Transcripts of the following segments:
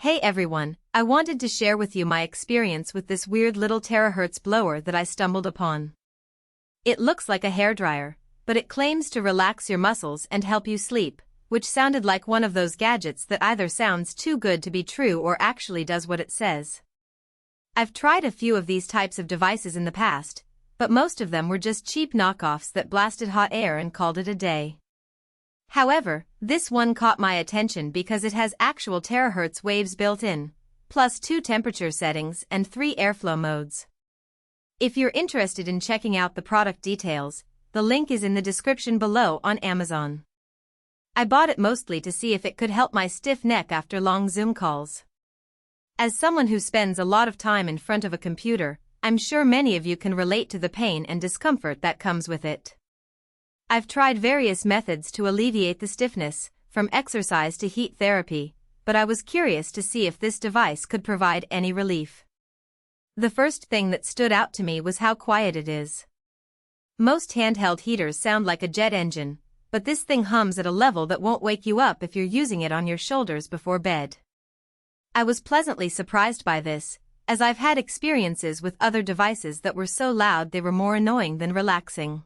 Hey everyone, I wanted to share with you my experience with this weird little terahertz blower that I stumbled upon. It looks like a hairdryer, but it claims to relax your muscles and help you sleep, which sounded like one of those gadgets that either sounds too good to be true or actually does what it says. I've tried a few of these types of devices in the past, but most of them were just cheap knockoffs that blasted hot air and called it a day. However, this one caught my attention because it has actual terahertz waves built in, plus 2 temperature settings and 3 airflow modes. If you're interested in checking out the product details, the link is in the description below on Amazon. I bought it mostly to see if it could help my stiff neck after long Zoom calls. As someone who spends a lot of time in front of a computer, I'm sure many of you can relate to the pain and discomfort that comes with it. I've tried various methods to alleviate the stiffness, from exercise to heat therapy, but I was curious to see if this device could provide any relief. The first thing that stood out to me was how quiet it is. Most handheld heaters sound like a jet engine, but this thing hums at a level that won't wake you up if you're using it on your shoulders before bed. I was pleasantly surprised by this, as I've had experiences with other devices that were so loud they were more annoying than relaxing.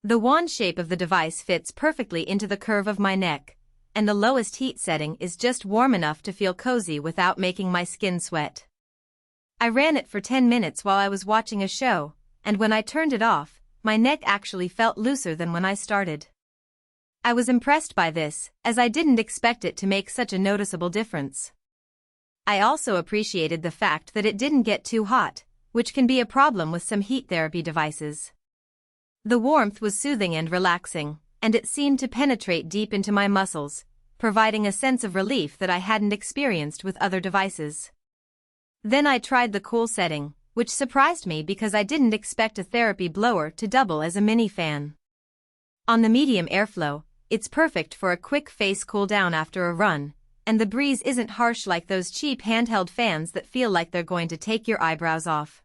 The wand shape of the device fits perfectly into the curve of my neck, and the lowest heat setting is just warm enough to feel cozy without making my skin sweat. I ran it for 10 minutes while I was watching a show, and when I turned it off, my neck actually felt looser than when I started. I was impressed by this, as I didn't expect it to make such a noticeable difference. I also appreciated the fact that it didn't get too hot, which can be a problem with some heat therapy devices. The warmth was soothing and relaxing, and it seemed to penetrate deep into my muscles, providing a sense of relief that I hadn't experienced with other devices. Then I tried the cool setting, which surprised me because I didn't expect a therapy blower to double as a mini fan. On the medium airflow, it's perfect for a quick face cool down after a run, and the breeze isn't harsh like those cheap handheld fans that feel like they're going to take your eyebrows off.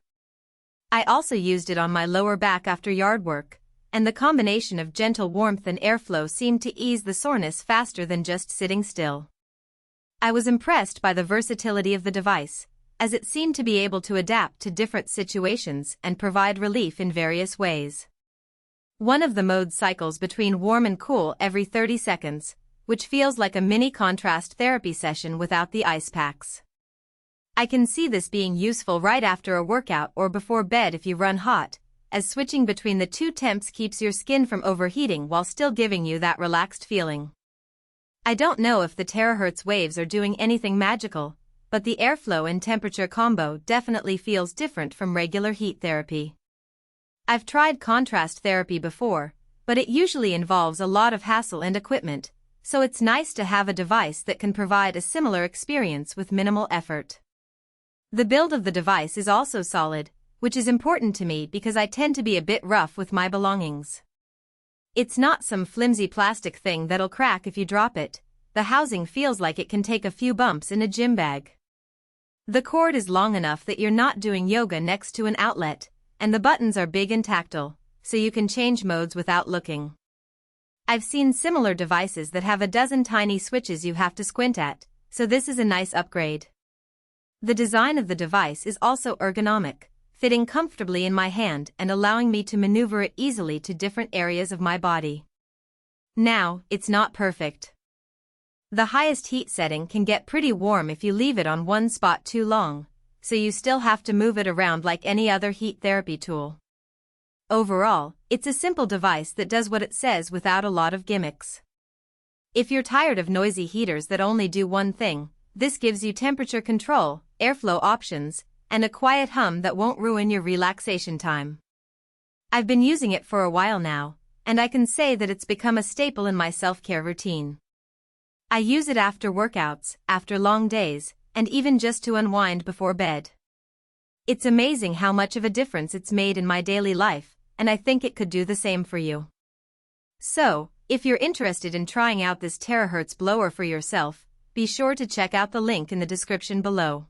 I also used it on my lower back after yard work, and the combination of gentle warmth and airflow seemed to ease the soreness faster than just sitting still. I was impressed by the versatility of the device, as it seemed to be able to adapt to different situations and provide relief in various ways. One of the modes cycles between warm and cool every 30 seconds, which feels like a mini contrast therapy session without the ice packs. I can see this being useful right after a workout or before bed if you run hot, as switching between the 2 temps keeps your skin from overheating while still giving you that relaxed feeling. I don't know if the terahertz waves are doing anything magical, but the airflow and temperature combo definitely feels different from regular heat therapy. I've tried contrast therapy before, but it usually involves a lot of hassle and equipment, so it's nice to have a device that can provide a similar experience with minimal effort. The build of the device is also solid, which is important to me because I tend to be a bit rough with my belongings. It's not some flimsy plastic thing that'll crack if you drop it. The housing feels like it can take a few bumps in a gym bag. The cord is long enough that you're not doing yoga next to an outlet, and the buttons are big and tactile, so you can change modes without looking. I've seen similar devices that have a dozen tiny switches you have to squint at, so this is a nice upgrade. The design of the device is also ergonomic, fitting comfortably in my hand and allowing me to maneuver it easily to different areas of my body. Now, it's not perfect. The highest heat setting can get pretty warm if you leave it on one spot too long, so you still have to move it around like any other heat therapy tool. Overall, it's a simple device that does what it says without a lot of gimmicks. If you're tired of noisy heaters that only do one thing, this gives you temperature control, airflow options, and a quiet hum that won't ruin your relaxation time. I've been using it for a while now, and I can say that it's become a staple in my self-care routine. I use it after workouts, after long days, and even just to unwind before bed. It's amazing how much of a difference it's made in my daily life, and I think it could do the same for you. So, if you're interested in trying out this terahertz blower for yourself, be sure to check out the link in the description below.